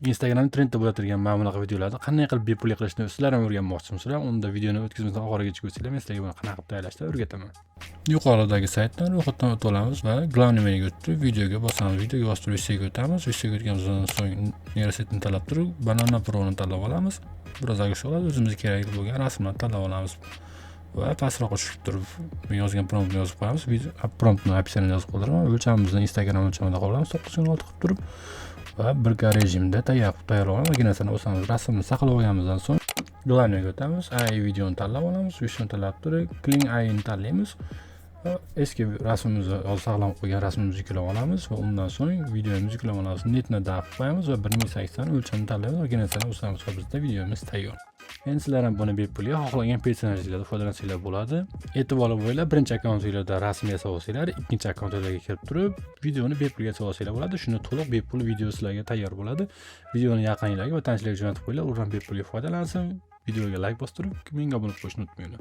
Instagram trendda bo'laturgan mana bunaqa videolarni qanday qilib bepul qilishni sizlar ham o'rganmoqchimisizlar? Unda videoni o'tkazmasdan oxirigacha ko'rsanglar, men sizlarga buni qanaqa qilib tayyorlashni o'rgataman. Yuqoridagi saytdan ro'yxatdan o'tib olamiz va главный menyuga o'tib videoga bosamiz. Videoga bosib turib Vishga o'tamiz. Vishga o'tganimizdan so'ng neyrosetni tanlab turib, Banana Pro'ni tanlab olamiz. Biroz ag'ishib oladi, o'zimizga kerakli bo'lgan rasmlarni tanlab olamiz. Va pastroqqa tushib turib yozgan promptni yozib qo'yamiz. Promptni opsiyani yozib qo'ydiraman. O'lchamimizni Instagram o'lchamida qolamiz 9x6 qilib turib va birga rejimda tayyorlaymiz. Mana narsani bosamiz. Rasmni saqlab olganimizdan so'ng главныйga o'tamiz. AI videoni tanlab olamiz. Vishni tanlab turib, Clean AI'ni tanlaymiz. Eski rasmimizni saqlab qo'ygan rasmimizni yuklab olamiz va undan so'ng videomizni yuklab olamiz. Netni dab qo'yamiz va 1080 o'lchamni tanlaymiz va narsani bosamiz. Bizda videomiz tayyor. Endi sizlar ham buni bepulga xohlagan personajlardan foydalansanglar bo'ladi. E'tiborli bo'linglar, birinchi akkauntingizda rasm yasab olsanglar, ikkinchi akkauntingizga kirib turib, videoni bepulga yasab olsanglar bo'ladi. Shunda to'liq bepul video sizlarga tayyor bo'ladi. Videoni yaqinlarga va tanishlarga jo'natib qo'yinglar, ular ham bepulga foydalansin. Videoga like bosib turib, menga obuna bo'lishni unutmanglar.